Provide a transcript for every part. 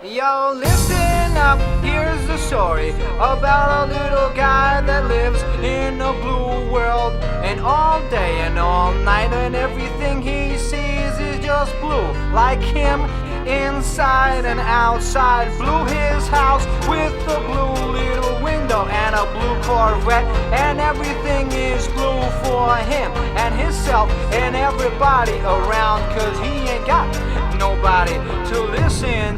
Yo, listen up, here's the story about a little guy that lives in a blue world. And all day and all night, and everything he sees is just blue. Like him, inside and outside. Blue his house with a blue little window and a blue Corvette. And everything is blue for him and himself and everybody around. Cause he ain't got nobody to listen.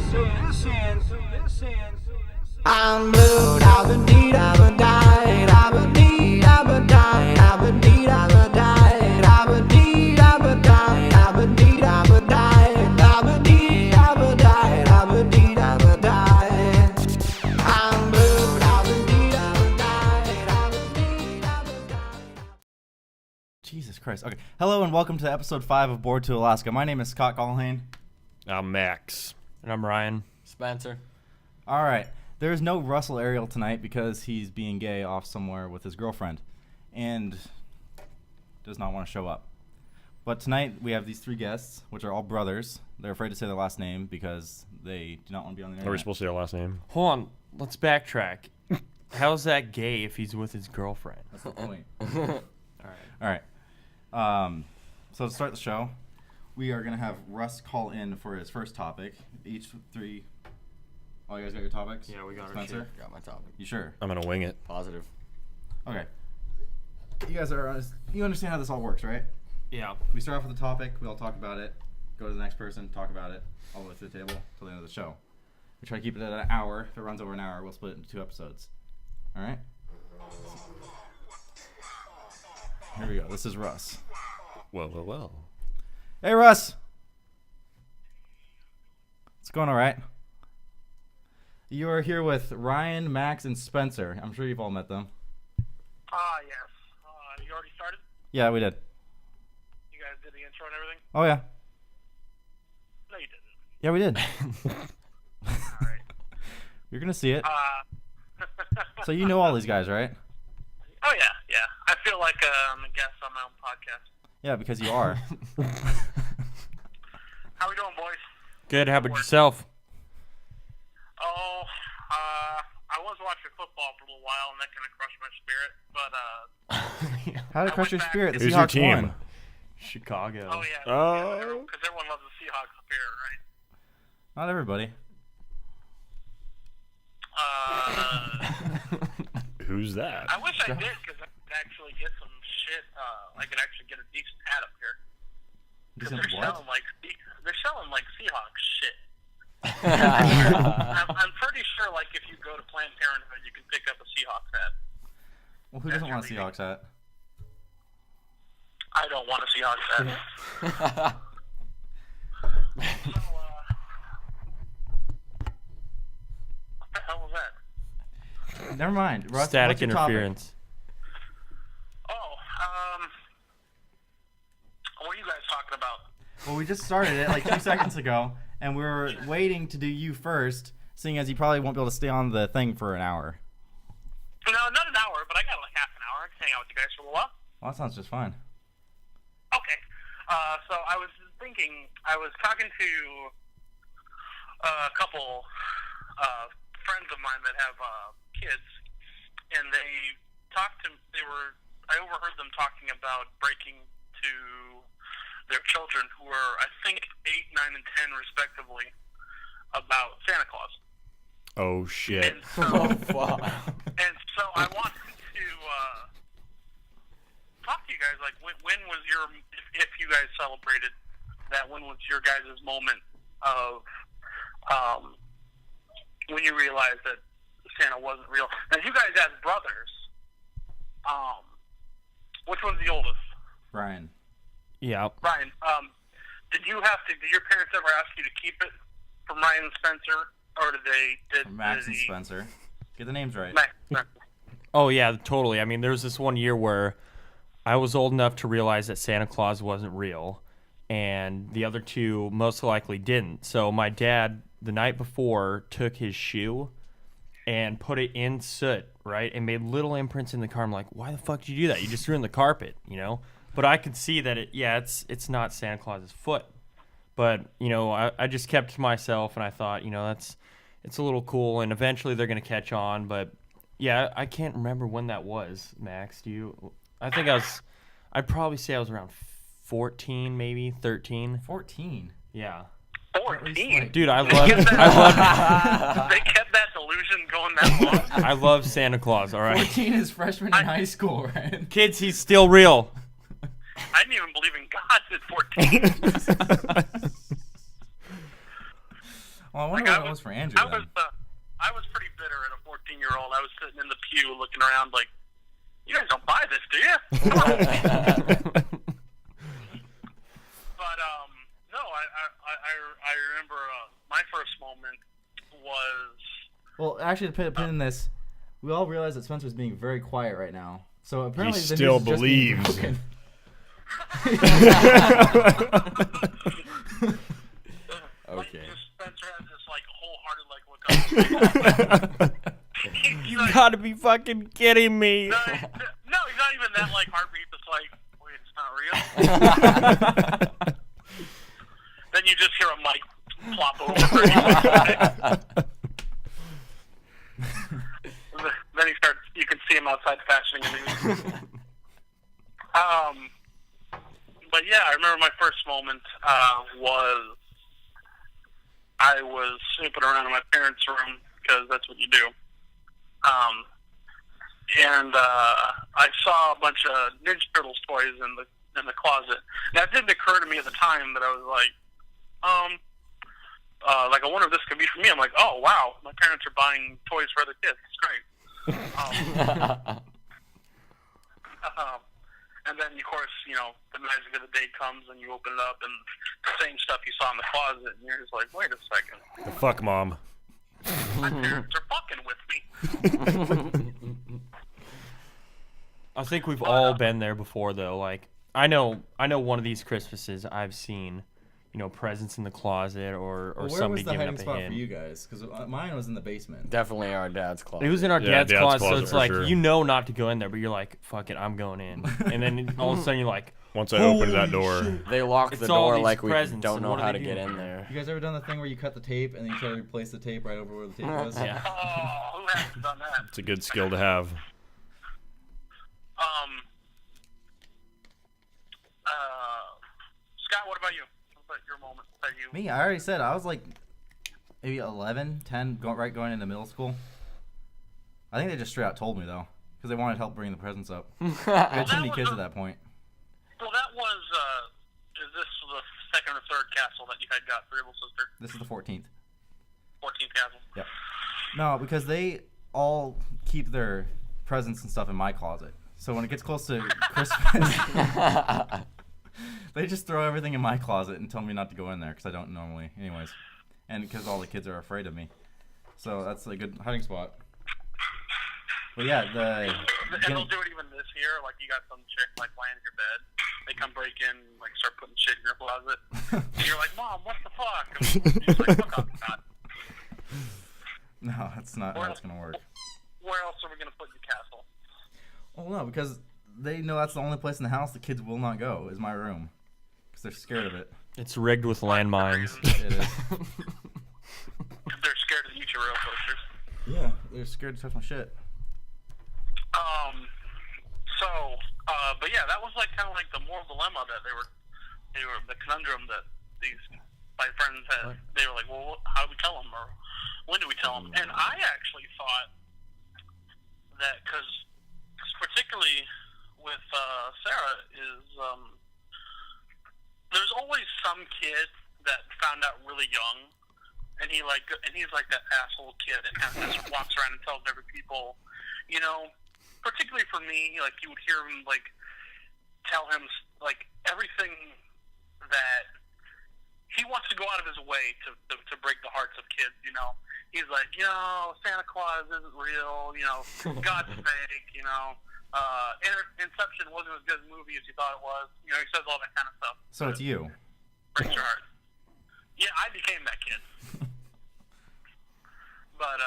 I'm blue, da-ba-dee, da-ba-die, da-ba-dee, da-ba-die, da-ba-dee, da-ba-die, da-ba-dee, da-ba-die, da-ba-dee, da-ba-die, da-ba-dee, da-ba-die, da-ba-dee, da-ba-die. I'm blue, da-ba-dee, da-ba-die, da-ba-dee, da-ba-die. Jesus Christ. Okay. Hello and welcome to episode 5 of Bored to Alaska. My name is Scott Gallhane. I'm Max. And I'm Ryan. Spencer. All right. There's no Russell Ariel tonight because he's being gay off somewhere with his girlfriend and does not want to show up. But tonight we have these 3 guests, which are all brothers. They're afraid to say their last name because they do not want to be on the internet. Are we supposed to say our last name? Hold on, let's backtrack. How's that gay if he's with his girlfriend? That's the point. All right. So to start the show, we are going to have Russ call in for his first topic. Each 3... Oh, you guys got your topics? Yeah, we got our Spencer? shit. Got my topic. You sure? I'm going to wing it. Positive. Okay. You guys are honest. You understand how this all works, right? Yeah. We start off with a topic, we all talk about it, go to the next person, talk about it, all the way through the table till the end of the show. We try to keep it at an hour. If it runs over an hour, we'll split it into 2 episodes. All right? Here we go. This is Russ. Well. Hey, Russ. It's going all right. You are here with Ryan, Max, and Spencer. I'm sure you've all met them. Yes. You already started? Yeah, we did. You guys did the intro and everything? Oh, yeah. No, you didn't. Yeah, we did. All right. You're going to see it. So you know all these guys, right? Oh, yeah. I feel like I'm a guest on my own podcast. Yeah, because you are. How we doing, boys? Good. How about yourself? Oh, I was watching football for a little while, and that kind of crushed my spirit. But How did it crush your spirit? The Who's your Seahawks team? won. Chicago. oh yeah, Oh. because everyone loves the Seahawks up here, right? Not everybody. Who's that? I wish I did, because I could actually get some shit. I could actually get a decent hat up here. Because Decent what? they're selling like Seahawks shit. I'm pretty sure, like, if you go to Planned Parenthood, you can pick up a Seahawks hat. Well, who doesn't want a Seahawks hat? I don't want a Seahawks hat. So, what the hell was that? Never mind. Russ, Static what's your topic? interference. Oh, what are you guys talking about? Well, we just started it like 2 seconds ago, and we were waiting to do you first, seeing as you probably won't be able to stay on the thing for an hour. No, not an hour, but I got like half an hour. I can hang out with you guys for a little while. Well, that sounds just fine. Okay. So I was thinking, I was talking to a couple friends of mine that have kids, and I overheard them talking about breaking to their children, who are, I think, 8, 9, and 10 respectively, about Santa Claus. Oh, shit. And so, and so I wanted to talk to you guys, like, when was your, if you guys celebrated that, when was your guys' moment of when you realized that Santa wasn't real? Now, you guys as brothers, which one's the oldest? Ryan. Yeah. Ryan, did your parents ever ask you to keep it from Ryan and Spencer, or did Max and Spencer. Get the names right. Max and Spencer? Oh, yeah, totally. I mean, there was this one year where I was old enough to realize that Santa Claus wasn't real, and the other 2 most likely didn't. So my dad, the night before, took his shoe and put it in soot, right, and made little imprints in the car. I'm like, why the fuck did you do that? You just threw it in the carpet, you know? But I could see that it's not Santa Claus's foot. But, I just kept to myself, and I thought, it's a little cool, and eventually they're going to catch on. But, yeah, I can't remember when that was, Max. Do you? I think I'd probably say I was around 14, maybe 13. 14. Yeah. 14. Dude, I love They kept that delusion going that long. I love Santa Claus, all right? 14 is freshman in high school, right? Kids, he's still real. I didn't even believe in God at 14. Well, I wonder what it was for Andrew then. I was pretty bitter at a 14-year-old. I was sitting in the pew looking around like, you guys don't buy this, do you? But no, I remember my first moment was. Well, actually, to put a pin in this, we all realize that Spencer's being very quiet right now. So apparently, He the still news is just being believes. broken. Okay. Spencer has this like wholehearted like look up. You gotta be fucking kidding me. No, he's not even that like heartbeat. That's like, wait, it's not real. Then you just hear a mic plop over. Then he starts. You can see him outside fashioning a news. But yeah, I remember my first moment was I was snooping around in my parents' room because that's what you do. And I saw a bunch of Ninja Turtles toys in the closet. Now it didn't occur to me at the time that I was like, I wonder if this could be for me. I'm like, oh wow, my parents are buying toys for other kids. It's great. And then, of course, the magic of the day comes and you open it up and the same stuff you saw in the closet, and you're just like, wait a second. The fuck, Mom. My parents are fucking with me. I think we've all been there before, though. Like, I know one of these Christmases I've seen, presents in the closet or Well, where somebody was the giving hiding up a spot hint. for you guys? Because mine was in the basement. Definitely our dad's closet. It was in our Yeah, dad's dad's closet, so closet it's for like, sure. not to go in there, but you're like, fuck it, I'm going in. And then all of a sudden you're like, Once I opened that door, They lock It's the all door these like we presents, don't and know what do how they to do? get in there. You guys ever done the thing where you cut the tape and then you try to replace the tape right over where the tape was? yeah. Oh, who hasn't done that? it's a good skill to have. Scott, what about you? What about your moment that you? Me, I already said I was like maybe 11, 10, going into middle school. I think they just straight out told me though, because they wanted help bringing the presents up. I had too many kids at that point. Well, that was. Is this the second or third castle that you had got for your little sister? This is the 14th. 14th castle. Yep. No, because they all keep their presents and stuff in my closet. So when it gets close to Christmas, they just throw everything in my closet and tell me not to go in there because I don't normally, anyways. And because all the kids are afraid of me. So that's a good hiding spot. But yeah, And they'll do it even this year. Like you got some chick like laying in your bed. They come break in, like start putting shit in your closet. And you're like, Mom, what the fuck? And you're just like, fuck off, God. No, that's not how it's gonna work. Where else are we gonna put your castle? Well, no, because they know that's the only place in the house the kids will not go is my room, because they're scared of it. It's rigged with landmines. It is. They're scared to eat your roller coasters. Yeah, they're scared to touch my shit. But yeah, that was like kind of like the moral dilemma that they were the conundrum that these my friends had. They were like, well, how do we tell them, or when do we tell them? And I actually thought that because particularly with Sarah is there's always some kid that found out really young, and he's like that asshole kid that kind of just walks around and tells every people, particularly for me, like you would hear him like tell him like everything that he wants to go out of his way to break the hearts of kids. He's like, Santa Claus isn't real. God's fake. Inception wasn't as good a movie as you thought it was. He says all that kind of stuff. So it's you. Breaks your heart. Yeah, I became that kid. But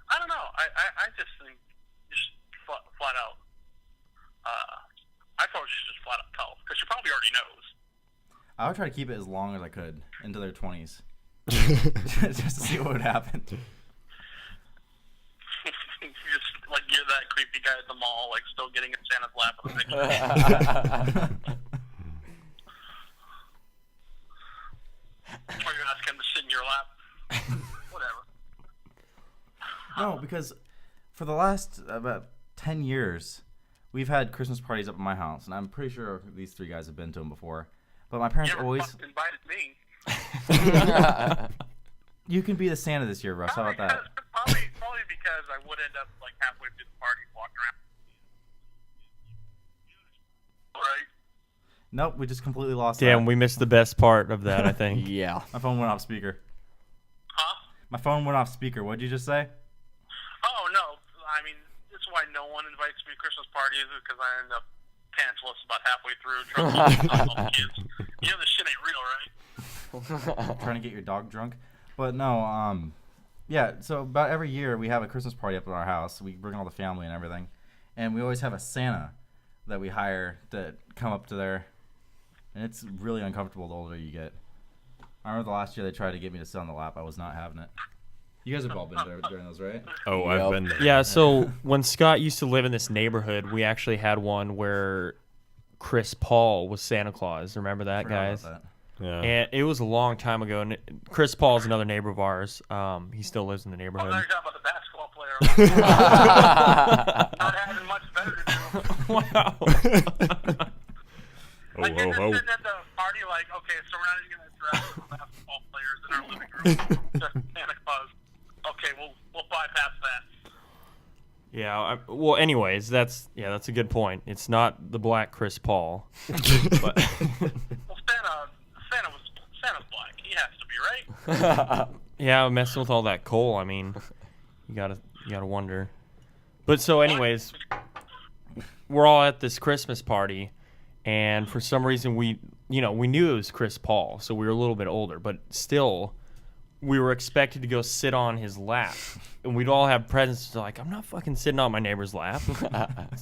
I don't know. I just think flat out. I thought she should just flat out tell, because she probably already knows. I would try to keep it as long as I could into their 20s, just to see what would happen. You just, like, you're that creepy guy at the mall, like, still getting in Santa's lap with a picture. Or you ask him to sit in your lap. Whatever. No, because for the last about 10 years, we've had Christmas parties up at my house, and I'm pretty sure these three guys have been to them before. But my parents You never always... fucking invited me. You can be the Santa this year, Russ. How about that? Probably because I would end up, like, halfway through the party walking around. Right? Nope, we just completely lost Damn, that. we missed the best part of that, I think. Yeah. My phone went off speaker. Huh? My phone went off speaker. What'd you just say? Oh, no. I mean, that's why no one invites me to Christmas parties, is because I end up pantsless about halfway through. Trying to all the kids. You know this shit ain't real, right? Trying to get your dog drunk. But no, yeah, so about every year we have a Christmas party up at our house. We bring all the family and everything. And we always have a Santa that we hire to come up to there. And it's really uncomfortable the older you get. I remember the last year they tried to get me to sit on the lap. I was not having it. You guys have all been there during those, right? Oh, Yep. I've been there. Yeah, so when Scott used to live in this neighborhood, we actually had one where Chris Paul was Santa Claus. Remember that, Forgot about guys? that. Yeah. And it was a long time ago. And Chris Paul is another neighbor of ours. He still lives in the Oh, now neighborhood. you're talking about the basketball player. Not having much better to do. Wow. Like, you're just Oh. sitting at the party like, okay, so we're not even going to dress the basketball players in our living room. Just Santa Claus. Okay, we'll bypass that. Yeah. Well, anyways, that's a good point. It's not the black Chris Paul. But Well, Santa's black. He has to be, right? yeah, messing with all that coal. I mean, you gotta wonder. But so, anyways, we're all at this Christmas party, and for some reason we knew it was Chris Paul, so we were a little bit older, but still, we were expected to go sit on his lap, and we'd all have presents. Like, I'm not fucking sitting on my neighbor's lap.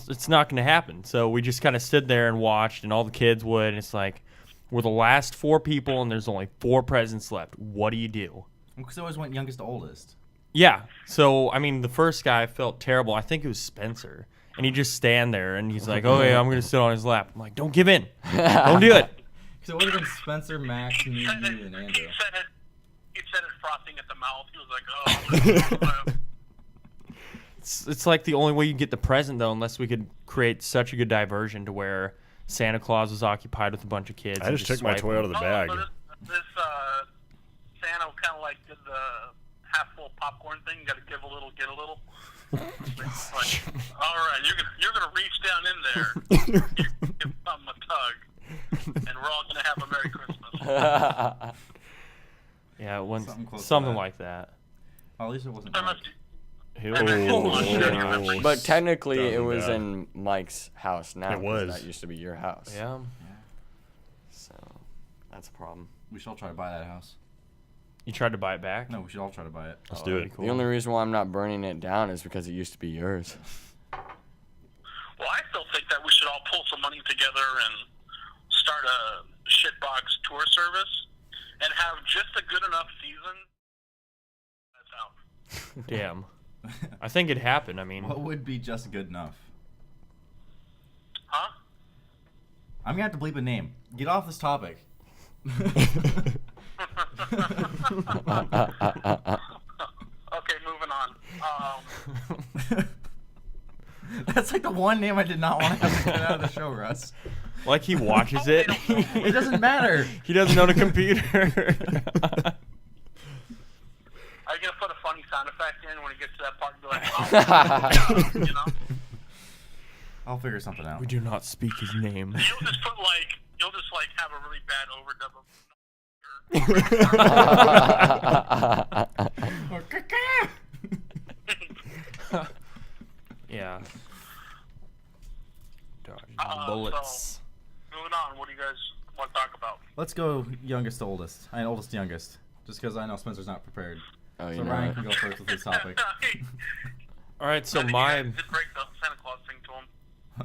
It's not going to happen. So we just kind of stood there and watched, and all the kids would. And it's like, we're the last 4 people, and there's only 4 presents left. What do you do? Because I always went youngest to oldest. Yeah. So, I mean, the first guy felt terrible. I think it was Spencer. And he'd just stand there, and he's like, oh, yeah, I'm going to sit on his lap. I'm like, don't give in. Don't do it. So it would have been Spencer, Max, me, you, and Andrew. He said it frothing at the mouth. He was like, oh. It's like the only way you get the present, though, unless we could create such a good diversion to where Santa Claus was occupied with a bunch of kids. I and just took my swipe toy out of the bag. So this Santa kind of like did the half full popcorn thing. You got to give a little, get a little. Like, all right, you're gonna reach down in there, give something a tug, and we're all gonna have a Merry Christmas. Yeah, it went Something close to something that. like that. Well, at least it wasn't. Unless Mike. you- But technically, it Sounded was bad. in Mike's house now. It 'cause was. That used to be your house. Yeah. So that's a problem. We should all try to buy that house. You tried to buy it back? No, we should all try to buy it. Let's Oh, do that'd it. be cool. The only reason why I'm not burning it down is because it used to be yours. Well, I still think that we should all pull some money together and start a shitbox tour service and have just a good enough season. That's out. Damn. I think it happened. I mean, What would be just good enough? Huh? I'm gonna have to bleep a name. Get off this topic. Okay, moving on. That's like the one name I did not want to have to get out of the show, Russ. like he watches it. It doesn't matter. He doesn't know the computer. Are you gonna put a funny sound effect in when he gets to that part and be like, oh, you know? I'll figure something out. We do not speak his name. You'll just have a really bad overdub of. Yeah. Dodge Uh, bullets. Moving on. What do you guys want to talk about? Let's go youngest to oldest. I mean, oldest to youngest. Just because I know Spencer's not prepared. Oh, you So know Ryan what? can go first with his topic. All right, so I think my you guys did break the Santa Claus thing to him.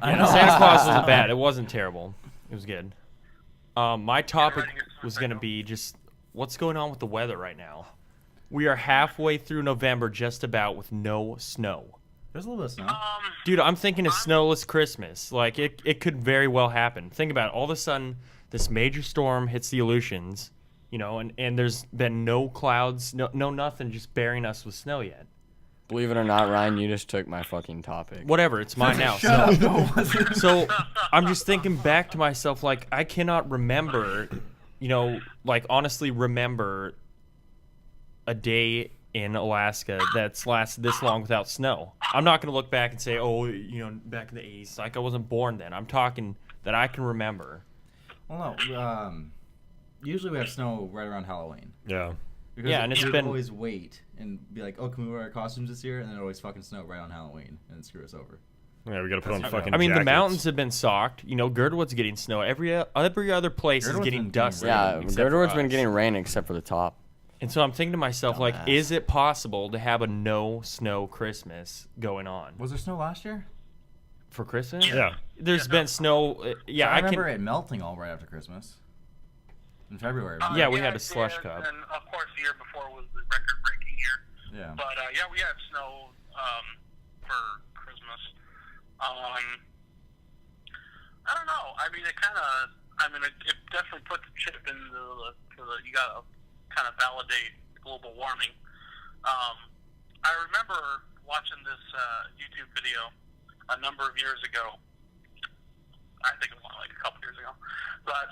I know. Santa Claus wasn't bad. It wasn't terrible. It was good. My topic was going to be just what's going on with the weather right now. We are halfway through November just about with no snow. There's a little bit of snow. Dude, I'm thinking a snowless Christmas. Like, it could very well happen. Think about it. All of a sudden, this major storm hits the Aleutians, you know, and there's been no clouds, no nothing just bearing us with snow yet. Believe it or not, Ryan, you just took my fucking topic. Whatever, it's mine now. Shut up. No, it wasn't. So I'm just thinking back to myself, like, I cannot remember, you know, like, honestly remember a day in Alaska that's lasted this long without snow. I'm not going to look back and say, oh, you know, back in the 80s. Like, I wasn't born then. I'm talking that I can remember. Well, no. Usually we have snow right around Halloween. Yeah. Because Yeah, and it's we been- always wait and be like, oh, can we wear our costumes this year? And then it always fucking snow right on Halloween and screw us over. Yeah, we got to put on That's- fucking I mean, the jackets. mountains have been socked. You know, Girdwood's getting snow. Every other place is Girdwood's getting been getting dust. rain. Yeah, except for Girdwood's been us. getting rain except for the top. And so I'm thinking to myself, like, Dumbass. is it possible to have a no snow Christmas going on Was there snow last year? for Christmas? Yeah. There's been snow. Yeah, I I remember can. it melting all right after Christmas. In February. Yeah, we had a it slush did, cup. And of course, the year before was the record-breaking year. Yeah. But yeah, we had snow for Christmas. I don't know. I mean, it definitely puts a chip into the you gotta kind of validate global warming. I remember watching this YouTube video a number of years ago. I think it was like a couple years ago, but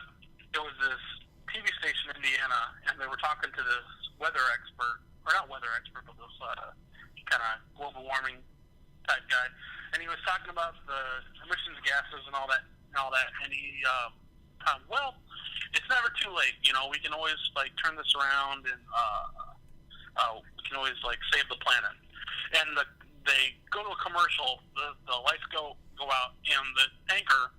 it was this TV station in Indiana, and they were talking to this weather expert, or not weather expert, but this kind of global warming type guy, and he was talking about the emissions gases and all that, and he well, it's never too late, you know, we can always like turn this around, and we can always like save the planet. And they go to a commercial, the lights go out, and the anchor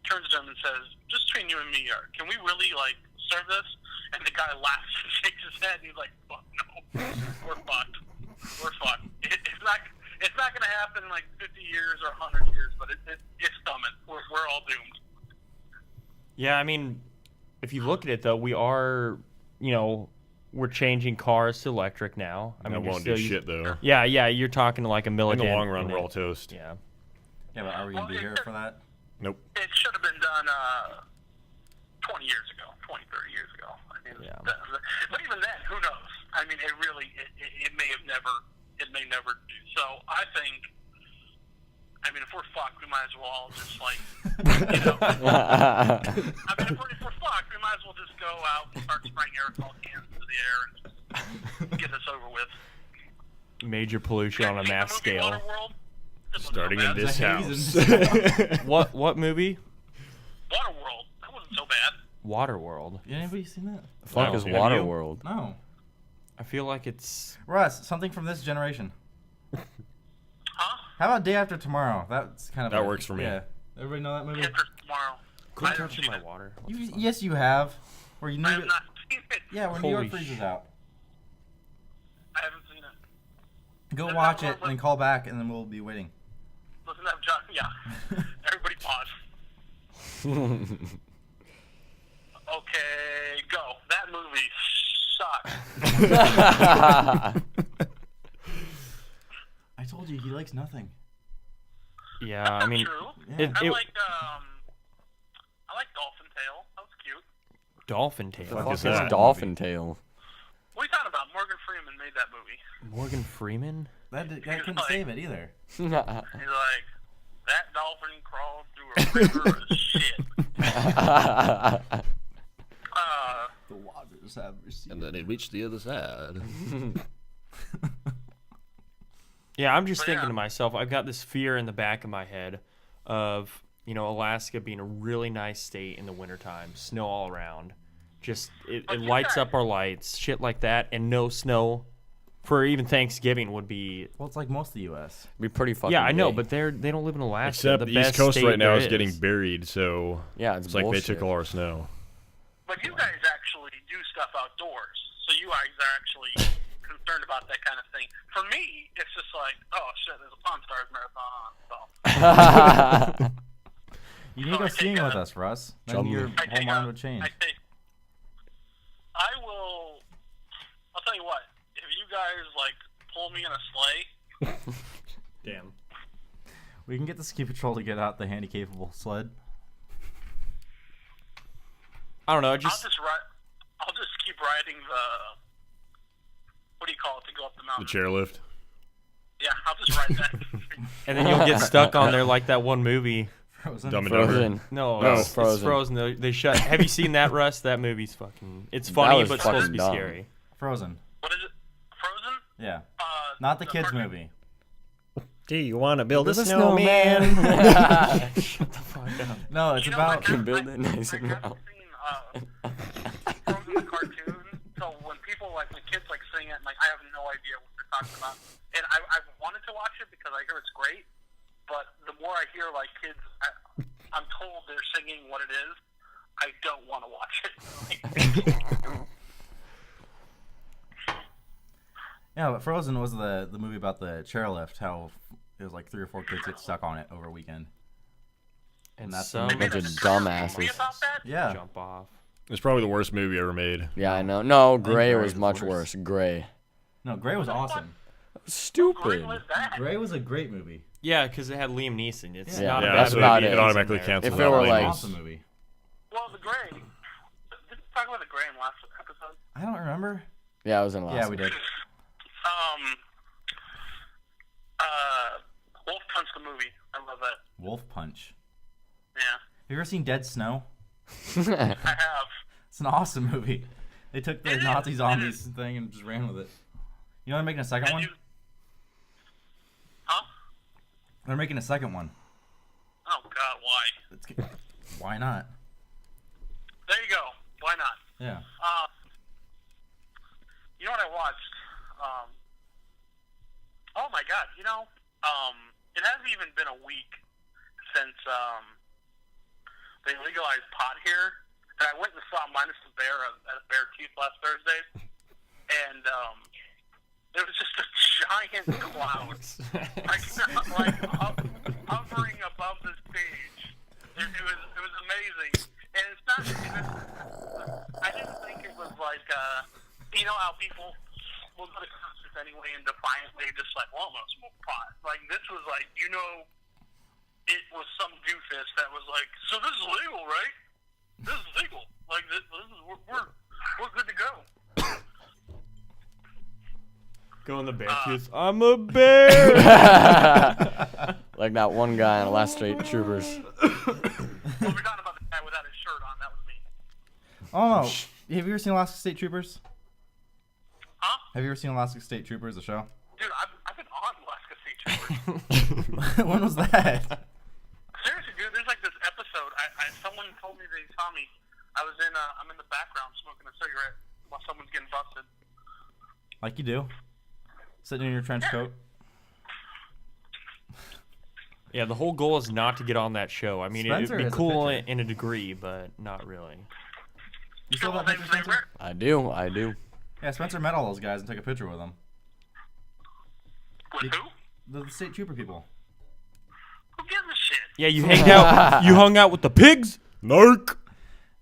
turns to him and says, just between you and me, can we really like serve this? And the guy laughs and shakes his head, and he's like, fuck no, we're fucked. It's not going to happen in like 50 years or 100 years, but it's coming. We're all doomed. Yeah, I mean, if you look at it though, we are, you know, we're changing cars to electric now. I That mean, won't do shit, though. Yeah, you're talking like a In million. the long run, we're all toast. Yeah. Yeah, but are we going to be here for that? Nope. It should have been done 20 years ago, 20, 30 years ago. I mean, Yeah. but even then, who knows? I mean, it may never do. So I think, I mean, if we're fucked, we might as well all just like, you know. I mean, if we're fucked, we might as well just go out and start spraying aerosol cans into the air and just get this over with. Major pollution on a Seen the mass movie scale. Waterworld? It wasn't so Starting in bad. this Haze house. What movie? Waterworld, that wasn't so bad. Waterworld. Anybody seen that? The fuck No. is Have you? Waterworld? No. I feel like it's. Russ, something from this generation. Huh? How about Day After Tomorrow? That's kind of That works for me. Yeah. Everybody know that movie? After tomorrow. Quit I haven't touching seen my it. water. Yes, you have. Where you I knew have it. not seen it. Yeah, when New York Holy freezes shit. out. I haven't seen it. Go Isn't watch that it what- and call back, and then we'll be waiting. Listen up, John. Yeah. Everybody pause. Okay, go. That movie sucked. I told you he likes nothing. Yeah, That's I not mean, true. it, I it, like Dolphin Tale. That was cute. Dolphin The Tale. fuck is is that Dolphin Tail? What are you talking about? Morgan Freeman made that movie. Morgan Freeman. That couldn't like- save it either. He's like, that dolphin crawled through a river of shit. The waters have received. And then it reached the other side. Yeah, I'm just But thinking yeah. to myself, I've got this fear in the back of my head of, you know, Alaska being a really nice state in the wintertime, snow all around. Just, it But you lights guys- up our lights, shit like that, and no snow for even Thanksgiving would be. Well, it's like most of the U.S. Be pretty fucking. Yeah, I know, gay. but they don't live in Alaska. Except the the best East Coast state right now there is getting buried, so yeah, it's it's like bullshit. they took all our snow. But you guys actually do stuff outdoors. So you guys are actually concerned about that kind of thing. For me, it's just like, oh shit, there's a Pawn Stars marathon on. So You need to go skiing with us, Russ. Then your whole mind would change. I will. I'll tell you what. If you guys like pull me in a sleigh, Damn. We can get the ski patrol to get out the handy-capable sled. I don't know. I'll just keep riding the. What do you call it to go up the The mountain? chairlift. Yeah, I'll just ride that. And then you'll get stuck on there like that one movie. Frozen. Dumb and Dumber. Frozen. No, No, it's Frozen. Frozen. They shut. Have you seen that, Russ? That movie's fucking. It's That funny, was but it's supposed to fucking be dumb. scary. Frozen. What is it? Frozen? Yeah. Not the kids first- movie. Do you want to build a snowman? Shut the fuck up. No, it's You know, about. Can build it nice I and haven't round. seen Frozen the cartoon, so when people like the kids like sing it, like I have no idea what they're talking about. And I've wanted to watch it because I hear it's great, but the more I hear like kids, I'm told they're singing what it is. I don't want to watch it. Yeah, but Frozen was the movie about the chairlift. How it was like 3 or 4 kids get stuck on it over a weekend. And that's some the Bunch of Movie dumbasses. about that? Yeah. jump off. It's probably the worst movie ever made. Yeah, I know. No, Gray Gray was was much worse. worse. Gray. No, Gray was awesome. Great Stupid. was that? Gray was a great movie. Yeah, because it had Liam Neeson. It's Yeah. not Yeah, a that's bad about movie. it. It automatically cancels If it out were Liam like- Neeson. Awesome movie. Well, the Gray. Didn't we talk about the Gray in last episode? I don't remember. Yeah, I was in the last Yeah, one. we did. Wolf Punch the movie. I love that. Wolf Punch. Yeah, Have you ever seen Dead Snow? I have. It's an awesome movie. They took the It is, Nazi it zombies thing and just ran with it. You know they're making a second one? Huh? They're making a second one. Oh God, why? Why not? There you go. Why not? Yeah. You know what I watched? Oh my God! You know, it hasn't even been a week since they legalized pot here, and I went and saw Minus the Bear at Bear Teeth last Thursday, and there was just a giant cloud, like hovering above the stage. It was amazing, and it's not. I didn't think it was like you know how people will go to concerts anyway and defiantly just like, well, I'm gonna smoke pot. Like this was like, you know, it was some doofus that was like, so this is legal, right? This is legal. Like this is we're good to go. Go in the bear tooth. I'm a bear. Like that one guy on Last State Troopers. Well, we're talking about the guy without his shirt on. That was me. Oh no. Have you ever seen Alaska State Troopers? Huh? Have you ever seen Alaska State Troopers, the show? Dude, I've been on Alaska State Troopers. When was that? Seriously, dude, there's like this episode. Someone told me they saw me. I'm in the background smoking a cigarette while someone's getting busted. Like you do. Sitting in your trench coat. Yeah, the whole goal is not to get on that show. I mean, Spencer it'd has be a cool picture. in a degree, but not really. You still have They that picture, Spencer? I do. Yeah, Spencer met all those guys and took a picture with them. With who? The state trooper people. Who gives a shit? Yeah, you hanged out. You hung out with the pigs. Narc!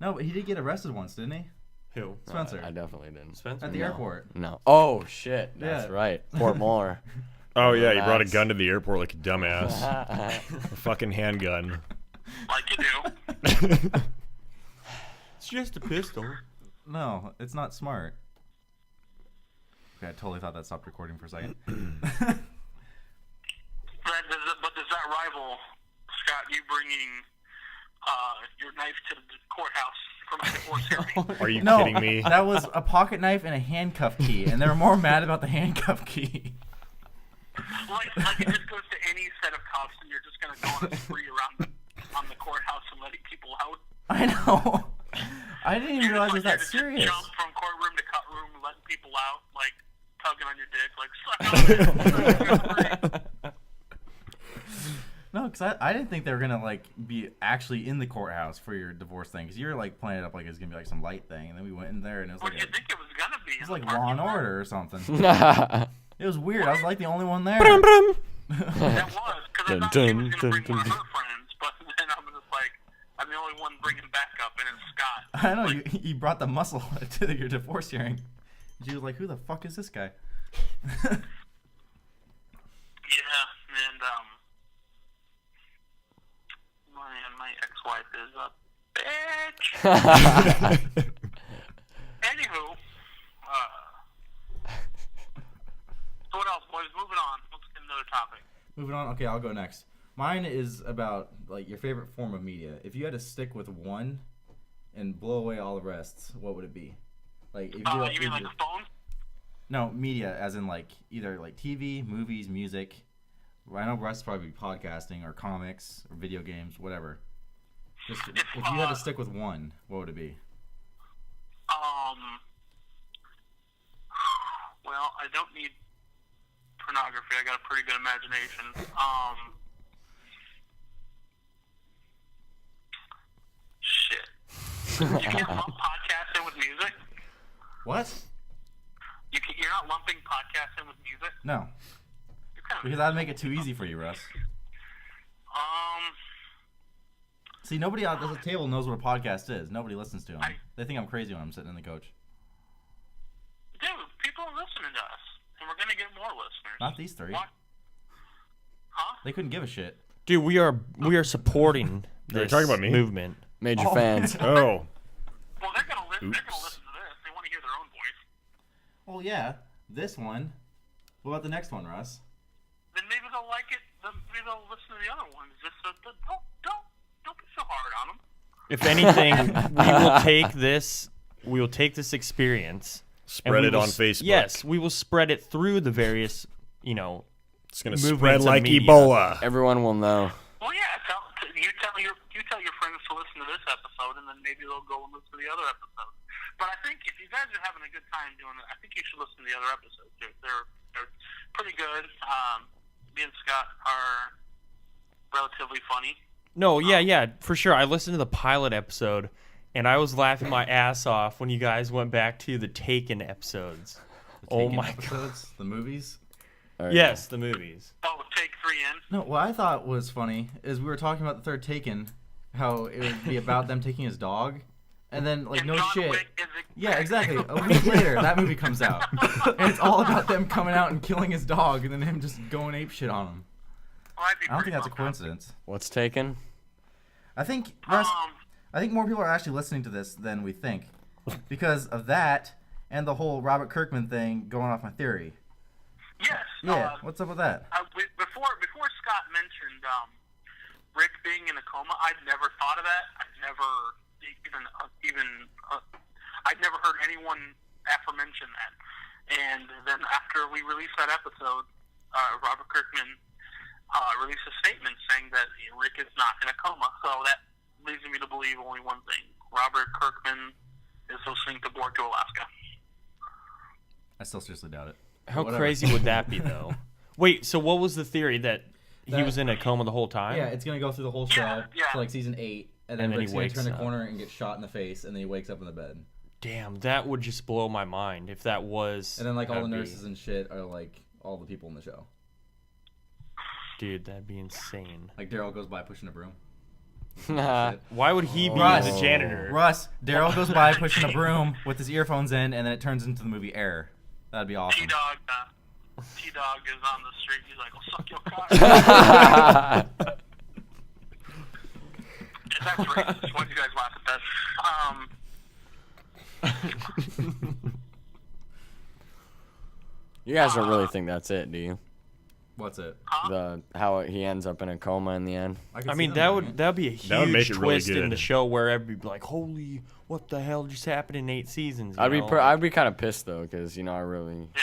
No, but he did get arrested once, didn't he? Who? Spencer. I definitely didn't. Spencer. At the airport. No. Oh shit. That's Yeah. right. Port Muller. Oh, yeah, you brought a Relax. gun to the airport like a dumbass. A fucking handgun. Like you do. It's just a pistol. No, it's not smart. Okay, I totally thought that stopped recording for a second. But does that rival, Scott, you bringing your knife to the courthouse from a divorce hearing? Are you No, kidding me? that was a pocket knife and a handcuff key, and they were more mad about the handcuff key. like it just goes to any set of cops, and you're just gonna go on a spree around on the courthouse and letting people out. I know. I didn't even realize it was that Just serious. Jump from courtroom to courtroom, letting people out, like tugging on your dick, like suck on it. No, No, because I didn't think they were gonna like be actually in the courthouse for your divorce thing. Because you were like playing it up like it was gonna be like some light thing, and then we went in there and it was What like do you think it was gonna be? it was like Law and Order or something. That It was weird. I was like the only one there. That was because I thought she was Dun, gonna dun, bring dun, one of dun. her friends, but then I was just like, I'm the only one bringing backup, and it's Scott. I know you brought the muscle to your divorce hearing. She was like, "Who the fuck is this guy?" Yeah, and my ex-wife is a bitch. Anywho, so what else, boys? Moving on. Let's get another topic. Moving on. Okay, I'll go next. Mine is about like your favorite form of media. If you had to stick with one and blow away all the rest, what would it be? Like, if You mean like a phone? No, media, as in like either like TV, movies, music. I know Russ probably podcasting or comics or video games, whatever. Just if you had to stick with one, what would it be? Well, I don't need pornography. I got a pretty good imagination. Shit. You can't lump podcasting with music? What? You're not lumping podcasting with music? No, You're kind of because that'd make it too easy for you, Russ. See, nobody at the table knows what a podcast is. Nobody listens to them. They think I'm crazy when I'm sitting in the coach. Dude, people are listening to us, and we're gonna get more listeners. Not these three. What? Huh? They couldn't give a shit. Dude, we are supporting Are you this talking about me? movement. Major Oh. fans. Oh. Well, they're gonna listen. They're gonna listen to this. They want to hear their own voice. Well, yeah, this one. What about the next one, Russ? Then maybe they'll like it. Then maybe they'll listen to the other ones. Just so, don't be so hard on them. If anything, we will take this experience, and Spread we it will on Facebook. Yes, we will spread it through the various, It's going to movements spread of like media. Ebola. Everyone will know. Well, yeah. You tell your friends to listen to this episode, and then maybe they'll go and listen to the other episode. But I think if you guys are having a good time doing it, I think you should listen to the other episodes. They're pretty good. Me and Scott are relatively funny. No, yeah, for sure. I listened to the pilot episode, and I was laughing my ass off when you guys went back to the Taken episodes. The Oh Taken my episodes, the movies. All right. Yes, the movies. Oh, take 3 in. No, what I thought was funny is we were talking about the third Taken, how it would be about them taking his dog, and then like And no John shit. Wick is Yeah, exactly. A week later, that movie comes out, and it's all about them coming out and killing his dog, and then him just going ape shit on him. Well, I'd be I don't pretty think that's a bummed out. coincidence. What's taken? I think Russ, I think more people are actually listening to this than we think, because of that and the whole Robert Kirkman thing going off my theory. Yes. Yeah, what's up with that? Before Scott mentioned Rick being in a coma, I'd never thought of that. I'd never I'd never heard anyone aforemention that. And then after we released that episode, Robert Kirkman released a statement saying that Rick is not in a coma. So that leads me to believe only one thing: Robert Kirkman is listening to Born to Alaska. I still seriously doubt it. How Whatever. crazy would that be, though? Wait, so what was the theory that he was in a coma the whole time? Yeah, it's gonna go through the whole show Yeah. to like season 8, and then And then Rick's he gonna wakes turn the up. corner and get shot in the face, and then he wakes up in the bed. Damn, that would just blow my mind if that was. And then like all the that'd be- nurses and shit are like all the people in the show. Dude, that'd be insane. Like Daryl goes by pushing a broom. Why would he be Russ. the janitor? Russ, Daryl goes by pushing a broom with his earphones in, and then it turns into the movie Air. That'd be awesome. T-Dog is on the street. He's like, "I'll suck your cock." That's racist. Why do you guys laugh at that? You guys don't really think that's it, do you? What's it? How he ends up in a coma in the end. I could see mean, them that doing it. would be a That would make huge it really twist in good. the show where everybody be like, "Holy, what the hell just happened in 8 seasons?" you know? I'd be kind of pissed though, because I really. Yeah.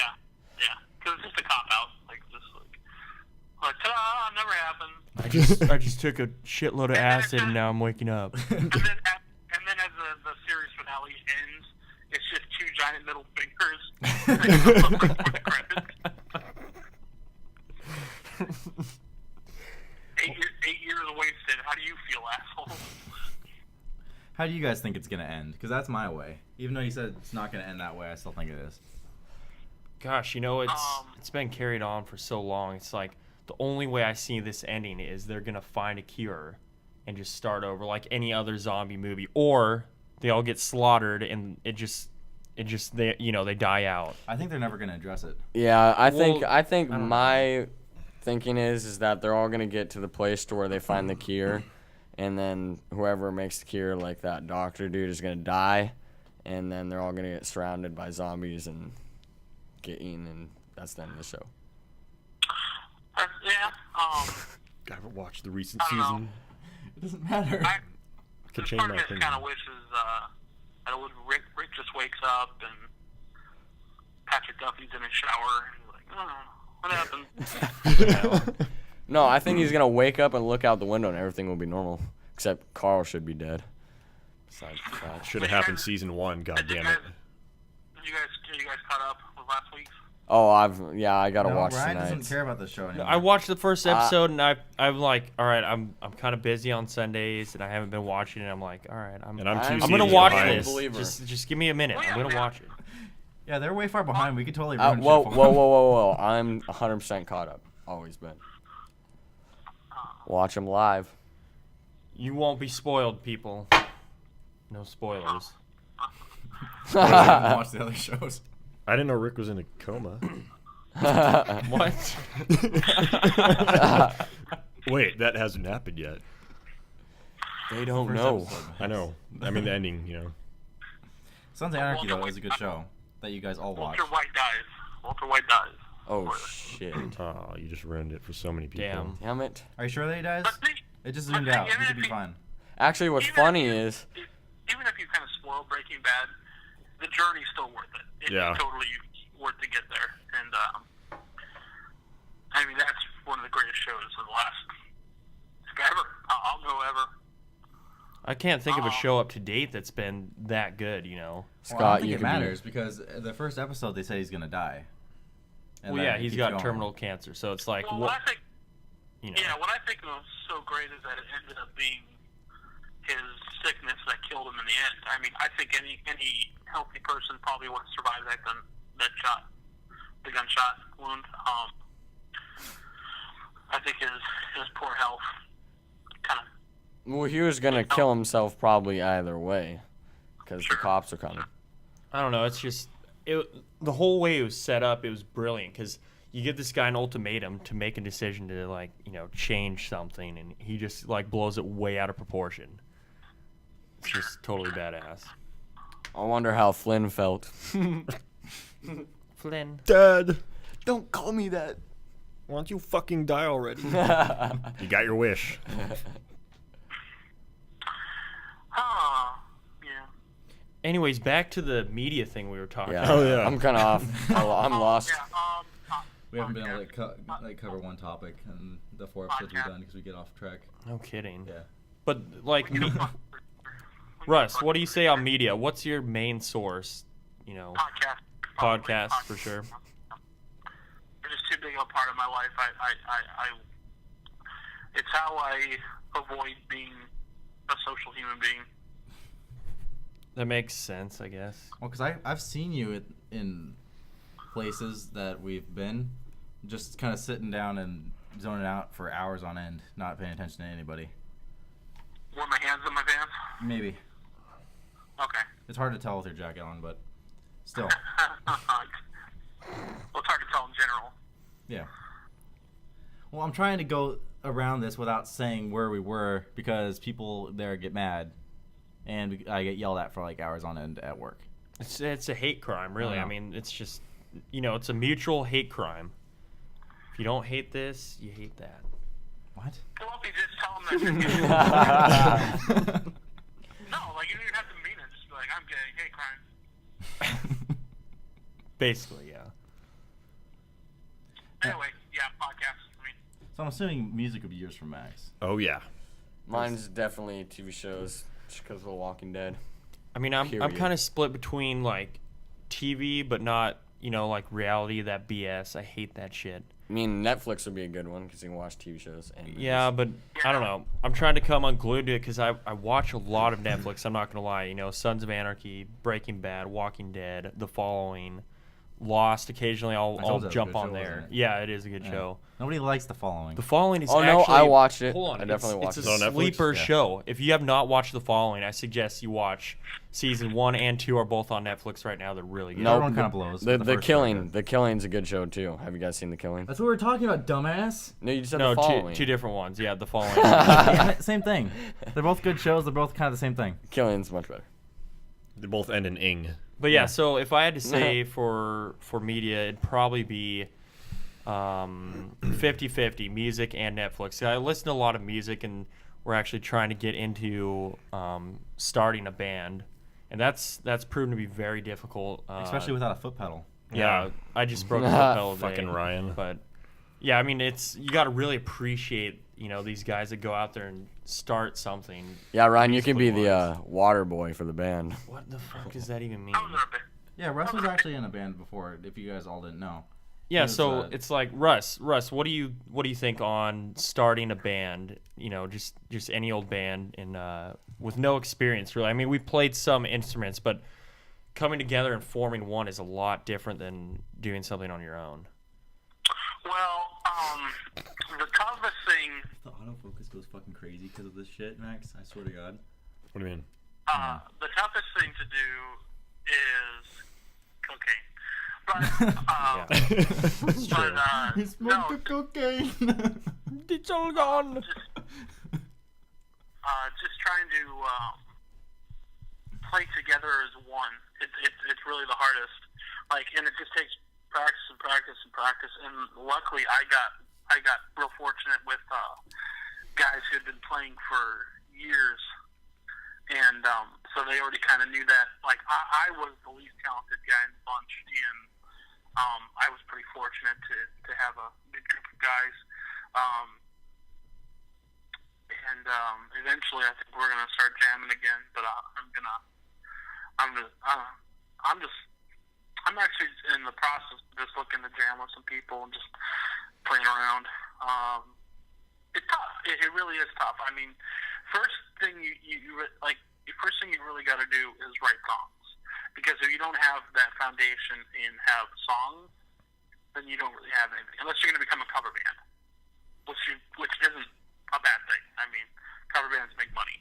Because it's just a cop out. Like, ta-da! Never happened. I just took a shitload of acid and now I'm waking up. And then as the series finale ends, it's just 2 giant middle fingers. For the credits. 8 How do you guys think it's gonna end? Because that's my way. Even though you said it's not gonna end that way, I still think it is. Gosh, it's been carried on for so long. It's like the only way I see this ending is they're gonna find a cure and just start over like any other zombie movie, or they all get slaughtered and they die out. I think they're never gonna address it. Yeah, I think don't know. my thinking is that they're all gonna get to the place to where they find the cure, and then whoever makes the cure, like that doctor dude, is gonna die, and then they're all gonna get surrounded by zombies and get eaten, and that's the end of the show. Yeah. I haven't watched the recent I don't know. season. It doesn't matter. Could change Part my of me opinion. kind of wishes that Rick just wakes up and Patrick Duffy's in his shower and he's like, oh, what happened? No, I think he's gonna wake up and look out the window and everything will be normal, except Carl should be dead. Besides that. Should have happened season 1. God damn it. Did you guys caught up with last week's? Oh, I gotta No, watch Brian tonight. doesn't care about this show anymore. I watched the first episode and I'm like, all right, I'm kind of busy on Sundays and I haven't been watching it. I'm like, all right, I'm And I'm 2 I'm seasons gonna watch behind. this. Believer. Just give me a minute. I'm gonna watch it. Yeah, they're way far behind. We could totally ruin shit Whoa, for whoa, them. whoa, whoa, whoa! I'm 100% caught up. Always been. Watch them live. You won't be spoiled, people. No spoilers. Watch the other shows. I didn't know Rick was in a coma. What? Wait, that hasn't happened yet. They don't First know. episode. I know. I mean, the ending, you know. Sons of Anarchy, though, is a good show that you guys all watch. Walter White dies. Oh shit! Oh, you just ruined it for so many people. Damn. Damn it! Are you sure that he dies? But It just but zoomed the- out. He even could if be fine. Actually, what's even funny if you- is even if you kind of spoil Breaking Bad, the journey's still worth it. It's Yeah. totally worth to get there. And I mean, that's one of the greatest shows of the last ever. I'll go ever. I can't think of a show up to date that's been that good, you know. Well, I Scott, don't think you it can matters because the first episode they say he's gonna die. And Well, then yeah, it he's keeps got going. terminal cancer, so it's like, Well, what, what I think, you know. what I think was so great is that it ended up being his sickness that killed him in the end. I mean, I think any healthy person probably would have survived that shot, the gunshot wound. I think his poor health kind of. well, he was gonna kill himself probably either way, because the cops are coming. I don't know. It's just the whole way it was set up. It was brilliant because you give this guy an ultimatum to make a decision to change something, and he just blows it way out of proportion. It's just totally badass. I wonder how Flynn felt. Flynn. Dad, Don't call me that. why don't you fucking die already? You got your wish. Yeah. Anyways, back to the media thing we were talking Yeah. about. Oh, yeah. I'm kind of off. I'm lost. Yeah. We haven't been able to cover one topic in the 4 episodes we've done because we get off track. No kidding. Yeah. But Russ, what do you say on media? What's your main source? Podcast for sure. They're just too big a part of my life. I it's how I avoid being a social human being. That makes sense, I guess. Well, because I've seen you in places that we've been, just kind of sitting down and zoning out for hours on end, not paying attention to anybody. Wear my hands in my pants. Maybe. Okay. It's hard to tell with your jacket on, but still. Well, it's hard to tell in general. Yeah. Well, I'm trying to go around this without saying where we were because people there get mad, and I get yelled at for hours on end at work. It's a hate crime, really. I I know. mean, it's just, it's a mutual hate crime. If you don't hate this, you hate that. What? Well, if you just tell them that you're gay. No, you don't even have to mean it. Just be like, I'm gay, hate crime. Basically, yeah. Anyway, yeah, podcasts. I mean, So I'm assuming music would be yours from Max. Oh, yeah. Mine's definitely TV shows, just because of The Walking Dead. I mean, I'm Period. kind of split between TV, but not reality, that BS. I hate that shit. I mean, Netflix would be a good one because you can watch TV shows. And movies. Yeah, but I don't know. I'm trying to come unglued to it because I watch a lot of Netflix. I'm not going to lie. You know, Sons of Anarchy, Breaking Bad, Walking Dead, The Following, Lost. Occasionally I'll told you that was a jump good on show, there. wasn't it? Yeah, it is a good Yeah. show. Nobody likes The Following. The Following is Oh, no, actually... I watched it. Hold on. I definitely watched it's it. It's a on Netflix? sleeper Yeah. show. If you have not watched The Following, I suggest you watch. Season 1 and 2 are both on Netflix right now. They're really good. No, Nope, everyone kind of blows. but The first one's Killing. good. The Killing's a good show too. Have you guys seen The Killing? That's what we were talking about, dumbass. No, you just said No, The Following. two different ones. Yeah, The Following. Damn it, same thing. They're both good shows. They're both kind of the same thing. Killing's much better. They both end in ing. But yeah, so if I had to say for media, it'd probably be 50-50, music and Netflix. I listen to a lot of music, and we're actually trying to get into starting a band, and that's proven to be very difficult. Especially without a foot pedal. yeah, I just broke the foot pedal today. Fucking Ryan. But yeah, I mean, you got to really appreciate these guys that go out there and start something. Yeah, Ryan, you can be musically the wise. water boy for the band. What the fuck does that even mean? I was in a band. Yeah, Russ was actually in a band before, if you guys all didn't know. Yeah, He was, so it's like Russ, what do you think on starting a band? Just any old band and with no experience really. I mean, we played some instruments, but coming together and forming one is a lot different than doing something on your own. Well, the toughest thing, The autofocus goes fucking crazy because of this shit, Max. I swear to God. What do you mean? the toughest thing to do is cocaine. But, He smoked the cocaine. It's all gone. just trying to play together as one. It's really the hardest. And it just takes practice and practice and practice. And luckily, I got real fortunate with guys who had been playing for years, and so they already kind of knew that. I was the least talented guy in the bunch, and I was pretty fortunate to have a good group of guys. And eventually, I think we're gonna start jamming again. But I'm actually in the process of just looking to jam with some people and just playing around. It's tough. It really is tough. I mean, first thing the first thing you really got to do is write songs, because if you don't have that foundation and have songs, then you don't really have anything, unless you're going to become a cover band, which isn't a bad thing. I mean, cover bands make money.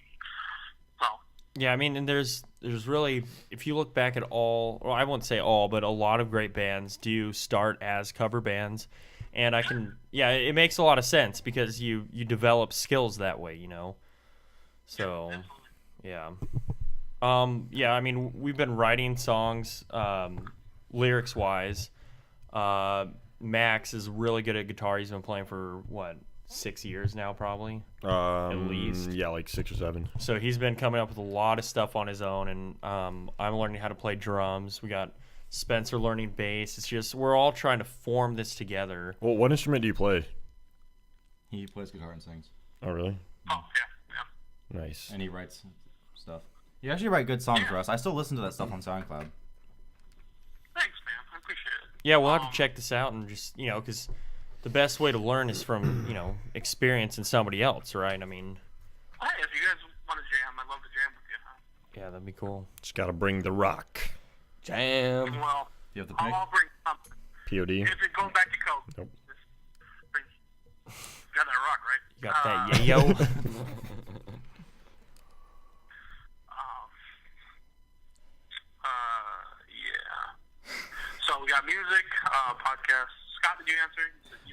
So. Yeah, I mean, and there's really, if you look back at I won't say all, but a lot of great bands do start as cover bands, and it makes a lot of sense because you develop skills that way, So, yeah. I mean, we've been writing songs, lyrics-wise. Max is really good at guitar. He's been playing for, 6 years now, probably? At least. Yeah, like 6 or 7. So he's been coming up with a lot of stuff on his own, and I'm learning how to play drums. We got Spencer learning bass. It's just, we're all trying to form this together. Well, what instrument do you play? He plays guitar and sings. Oh, really? Oh yeah. Nice. And he writes stuff. You actually write good songs, Russ. I still listen to that stuff on SoundCloud. Thanks, man. I appreciate it. Yeah, we'll have to check this out and just, because the best way to learn is from, experience in somebody else, right? I mean... Hey, if you guys want to jam, I'd love to jam with you. Yeah, that'd be cool. Just gotta bring the rock. Jam. Well, You have the pick? I'll bring something. POD. If it's going back to Coke. Nope. Just bring... You got that rock, right? You got that yayo? Yeah. So we got music, podcasts. Scott, did you answer?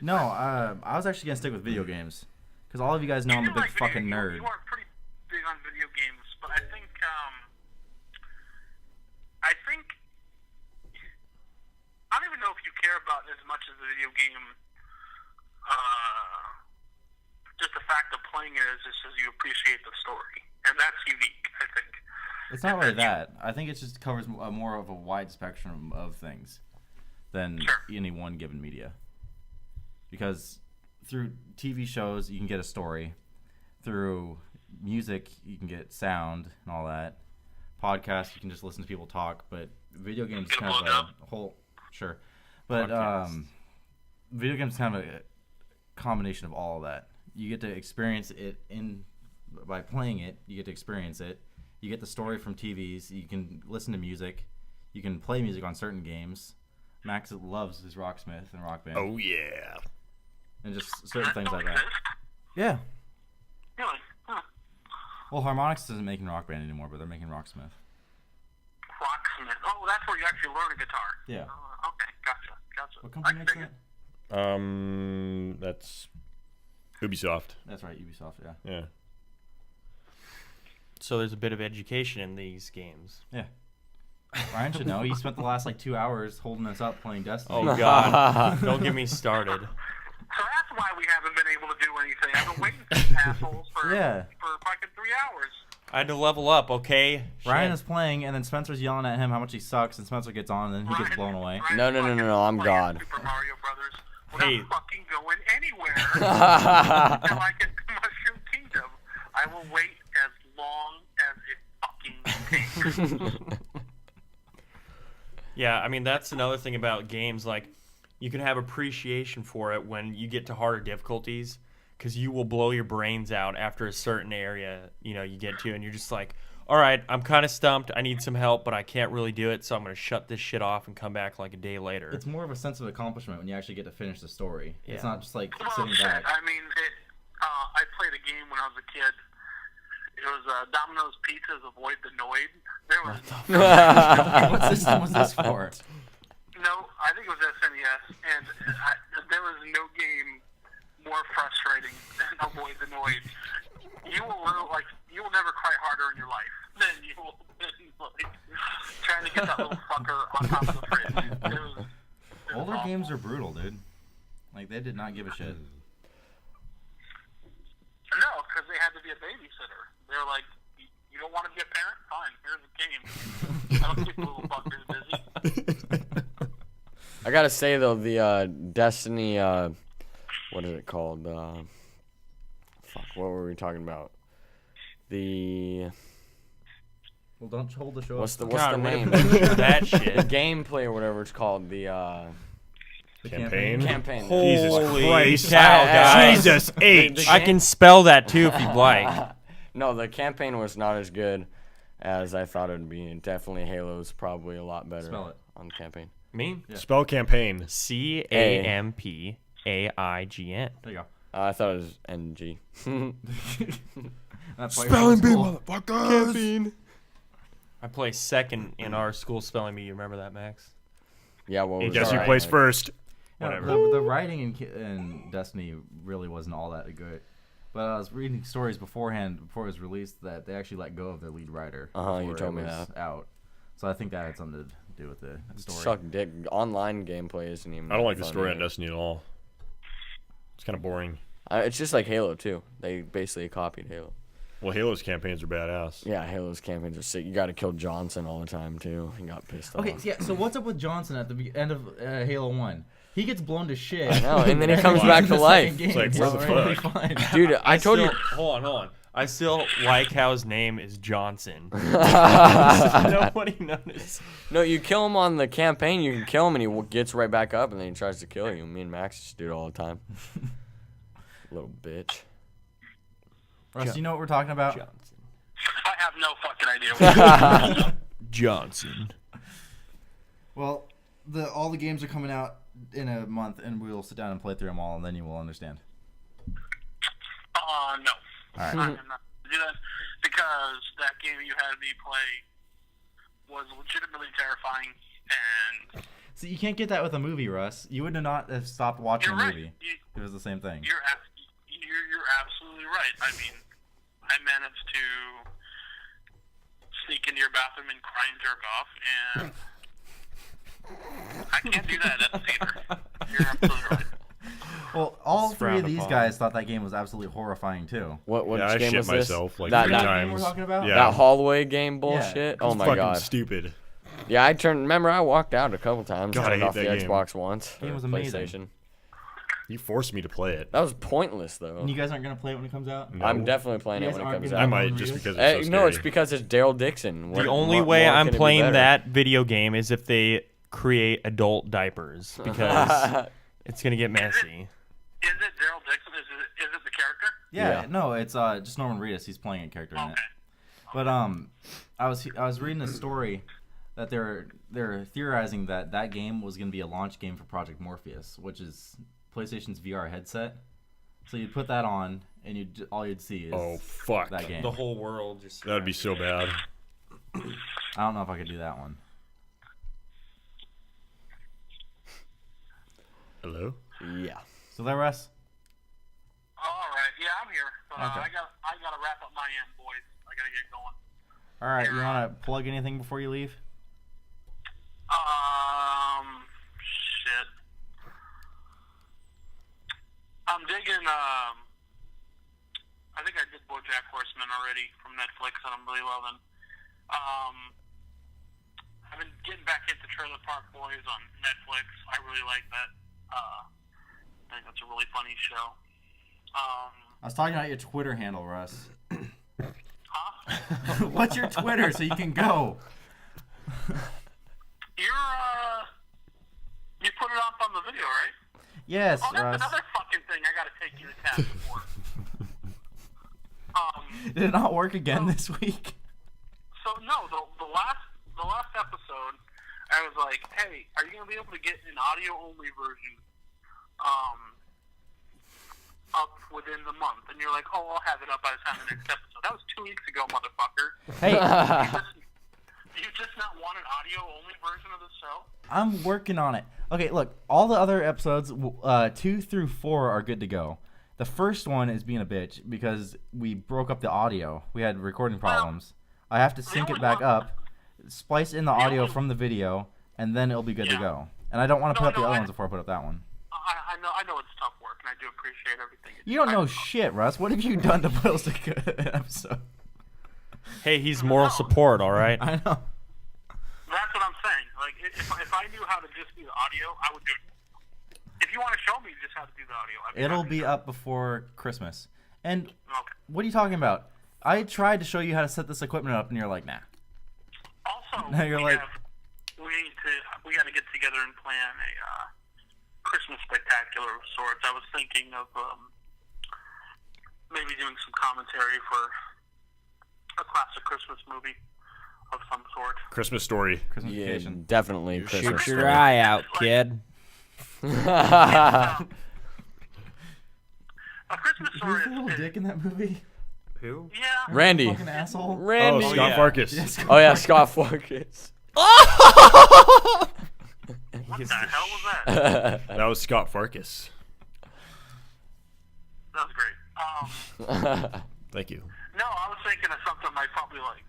No, I was actually going to stick with video games. Because all of you guys know I'm a big fucking nerd. You are pretty big on video games, but I think I don't even know if you care about as much as the video game. Just the fact of playing it is just as you appreciate the story, and that's unique, I think. It's not really that. I think it just covers more of a wide spectrum of things than any one given media. Because through TV shows, you can get a story. Through music, you can get sound and all that. Podcasts, you can just listen to people talk. But video games is kind of a whole... Sure. But video games kind of a combination of all of that. You get to experience it by playing it. You get to experience it. You get the story from TVs. You can listen to music. You can play music on certain games. Max loves his Rocksmith and Rock Band. Oh yeah. And just certain things like that. Exist? Yeah. Really? Huh. Well, Harmonix isn't making Rock Band anymore, but they're making Rocksmith. Rocksmith. Oh, that's where you actually learn a guitar. Yeah. Okay, gotcha. What I company can makes dig that? it. That's Ubisoft. That's right, Ubisoft, yeah. Yeah. So there's a bit of education in these games. Yeah. Ryan should know. He spent the last 2 hours holding us up playing Destiny. Oh God! Don't get me started. So that's why we haven't been able to do anything. I've been waiting for these assholes for fucking 3 hours. I had to level up, okay? Ryan Shit. is playing, and then Spencer's yelling at him how much he sucks, and Spencer gets on, and then he gets blown away. Ryan's No, fucking I'm playing God. Super Mario Brothers Hey. without fucking going anywhere until I get to Mushroom Kingdom. I will wait as long as it fucking takes. Yeah, I mean that's another thing about games. Like, you can have appreciation for it when you get to harder difficulties, because you will blow your brains out after a certain area you get to, and you're just like, all right, I'm kind of stumped. I need some help, but I can't really do it, so I'm gonna shut this shit off and come back like a day later. It's more of a sense of accomplishment when you actually get to finish the story. Yeah. It's not just like Well, sitting shit. back. I mean, I played a game when I was a kid. It was Domino's Pizza's Avoid the Noid. There was What system was this for? no, I think it was SNES, and there was no game more frustrating than Avoid the Noid. You will never cry harder in your life than you will trying to get that little fucker on top of the fridge. It was Older awful. games are brutal, dude. Like, they did not give a shit. No, because they had to be a babysitter. They were like, you don't want to be a parent? Fine, here's a game. I'll keep the little fuckers busy. I gotta say though, the Destiny, what is it called? Fuck, what were we talking about? Well, don't hold the show What's up. the name? that The shit. gameplay or whatever it's called. The Campaign. campaign. Jesus Holy Christ. cow, guys. Jesus H. I can spell that too if you'd like. No, the campaign was not as good as I thought it would be. And definitely Halo's probably a lot better Spell it. on the campaign. Me? Spell campaign. CAMPAIGN. There you go. I thought it was NG. That's why you're in school. motherfuckers. I play second in our school spelling bee. You remember that, Max? Yeah, what was Guess who that? plays first? Yeah, Whatever. the writing in Destiny really wasn't all that good. But I was reading stories beforehand, before it was released, that they actually let go of their lead writer. You before told it me was that. out. So I think that had something to do with the story. Suck dick. Online gameplay isn't even. I don't like that the fun story on either. Destiny at all. It's kind of boring. It's just like Halo too. They basically copied Halo. Well, Halo's campaigns are badass. Yeah, Halo's campaigns are sick. You got to kill Johnson all the time too. He got pissed Okay, off. yeah. So what's up with Johnson at the end of Halo 1? He gets blown to shit. I know, and then he then comes in back the to life. second game, It's like, he's where the already fuck? fine. Dude, I told you. Hold on. I still like how his name is Johnson. Nobody noticed. No, you kill him on the campaign. You can kill him, and he gets right back up, and then he tries to kill you. Me and Max just do it all the time. Little bitch. Russ, you know what we're talking about? Johnson. I have no fucking idea what you're doing. Johnson. Well, all the games are coming out in a month, and we'll sit down and play through them all, and then you will understand. No. All right. I'm not gonna do that because that game you had me play was legitimately terrifying, and See, you can't get that with a movie, Russ. You would not have stopped watching you're a right. movie. It was the same thing. You're absolutely right. I mean, I managed to sneak into your bathroom and cry and jerk off, and I can't do that at the theater. You're absolutely right. Well, all It's three of frowned these upon. guys thought that game was absolutely horrorifying too. What Yeah, I game shit was this? myself like that, three that that, game we're times. talking about? Yeah. that hallway game bullshit. Oh It's my fucking god. stupid. Yeah, remember I walked out a couple times. God, I turned hate off the that game. Xbox once. Game or was amazing. PlayStation. You forced me to play it. That was pointless though. And you guys aren't gonna play it when it comes out? No. I'm definitely playing You it guys when it aren't comes gonna I out. might just because it's so No, it's scary. because it's Daryl Dixon. The What only more way can I'm it be playing better? that video game is if they create adult diapers, because It's gonna get messy. Is it Daryl Dixon? Is it the character? Yeah, Yeah. no, it's just Norman Reedus. He's playing a character in it. Okay. But I was reading a story that they're theorizing that game was gonna be a launch game for Project Morpheus, which is PlayStation's VR headset. So you'd put that on, and all you'd see is Oh, fuck. that game. The whole world just. That would be so bad. I don't know if I could do that one. Hello? Yeah. So there, Russ. All right. Yeah, I'm here. But Okay. I gotta wrap up my end, boys. I gotta get going. All right, you want to plug anything before you leave? Shit. I'm digging. I think I did BoJack Horseman already from Netflix, and I'm really loving. I've been getting back into Trailer Park Boys on Netflix. I really like that. I think that's a really funny show. I was talking about your Twitter handle, Russ. Huh? What's your Twitter so you can go? You put it up on the video, right? Yes, Oh, that's Russ. another fucking thing I gotta take you to task for. Did it not work again this week? So no, the last episode, I was like, hey, are you gonna be able to get an audio only version, up within the month? And you're like, oh, I'll have it up by the time of the next episode. That was 2 weeks ago, motherfucker. Hey, You just not want an audio only version of the show? I'm working on it. Okay, look, all the other episodes, 2 through 4, are good to go. The first one is being a bitch because we broke up the audio. We had recording problems. I have to sync it back up, splice in the audio from the video, and then it'll be good to go. And I don't want to put up the other ones before I put up that one. I know it's tough work, and I do appreciate everything. You don't know shit, Russ. What have you done to post a good episode? Hey, he's moral support, all right? I know. That's what I'm saying. Like, if I knew how to just do the audio, I would do it. If you want to show me just how to do the audio, It'll be up before Christmas. And Okay. what are you talking about? I tried to show you how to set this equipment up, and you're like, nah. Also, Now you're like- we got to get together and plan a Christmas spectacular of sorts. I was thinking of maybe doing some commentary for a classic Christmas movie of some sort. Christmas Story. Christmas Yeah, vacation. definitely Christmas. Shoot story. eye out, kid. A Christmas story Who's the little is, dick in that movie? Who? yeah. Randy. Fucking asshole. Randy. Oh, Scott yeah. Farkas. Oh yeah, Scott Farkas. What the hell was that? That was Scott Farkas. That was great. Thank you. No, I was thinking of something I probably like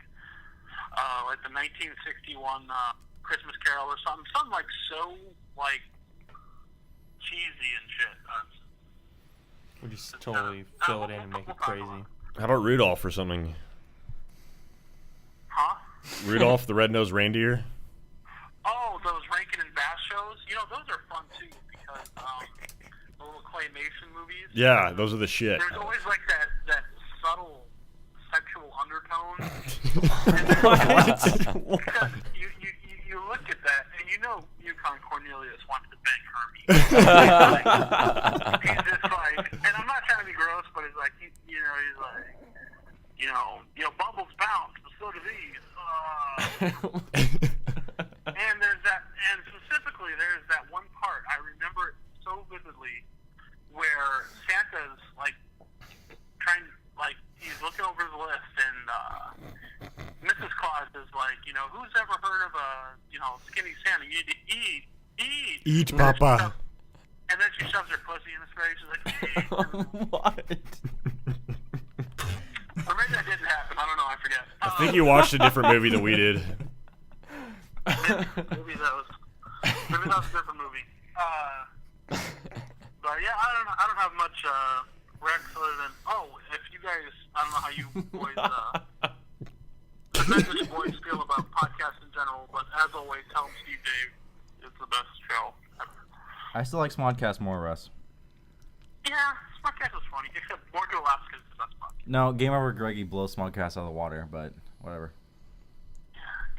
the 1961 Christmas Carol or something. Something like so like cheesy and shit. We just totally fill it in and make it crazy. How about Rudolph or something? Huh? Rudolph the Red-Nosed Reindeer? Oh, those Rankin and Bass shows. You know, those are fun too because the little claymation movies. Yeah, those are the shit. There's always like that subtle sexual undertone. Because you look at that and you know Yukon Cornelius wants to bang Hermie. He's just like, and I'm not trying to be gross, but he's like, he's like, Bubbles bounce, but so do these. And there's that, and specifically there's that one part I remember it so vividly, where Santa's like trying, like he's looking over the list, and Mrs. Claus is like, who's ever heard of a skinny Santa? You need to eat. Eat, And then she Papa. shoves- And then she shoves her pussy in his face. She's like, eat. What? Or maybe that didn't happen. I don't know. I forget. I think you watched a different movie than we did. Maybe that was a different movie. But yeah, I don't have much Rex other than if you guys, I don't know how you boys, the message boys feel about podcasts in general, but as always, tell them Steve Dave is the best show ever. I still like Smodcast more, Russ. Yeah, Smodcast was funny, except Morgan Alaska is the best one. No, Game Over Greggy blows Smodcast out of the water, but whatever.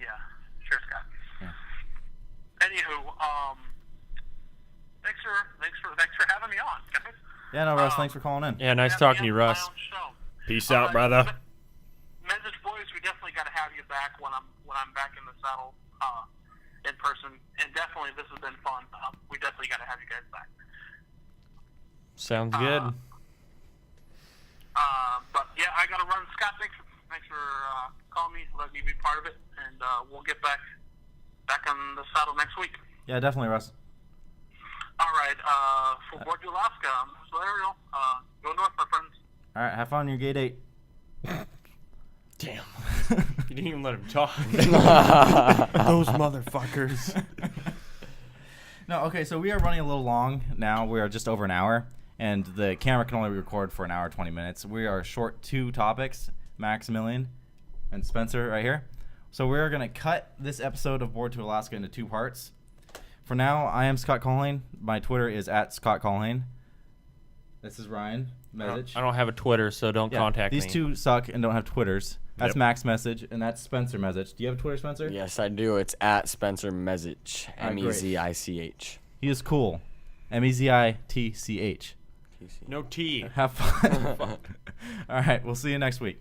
Yeah, sure, Scott. Yeah. Anywho, Thanks for having me on, guys. Yeah, no, Russ, thanks for calling in. Yeah, nice talking to you, Russ. Peace out, brother. Message boys, we definitely got to have you back when I'm back in the saddle in person, and definitely this has been fun. We definitely got to have you guys back. Sounds good. But yeah, I got to run. Scott, thanks for calling me, letting me be part of it, and we'll get back on the saddle next week. Yeah, definitely, Russ. All right, for Board to Alaska, I'm Ariel. Go north, my friends. All right, have fun on your gay date. Damn. You didn't even let him talk. Those motherfuckers. No, okay, so we are running a little long now. We are just over an hour, and the camera can only record for an hour, 20 minutes. We are short 2 topics, Maximilian and Spencer right here. So we're going to cut this episode of Board to Alaska into 2 parts. For now, I am Scott Colhane. My Twitter is @ScottColhane. This is Ryan Message. I don't have a Twitter, so don't contact me. These 2 suck and don't have Twitters. That's Yep. Max Message, and that's Spencer Message. Do you have a Twitter, Spencer? Yes, I do. It's @SpencerMezich. Alright, great. MEZICH. He is cool. MEZITCH. No T. Have fun. All right, we'll see you next week.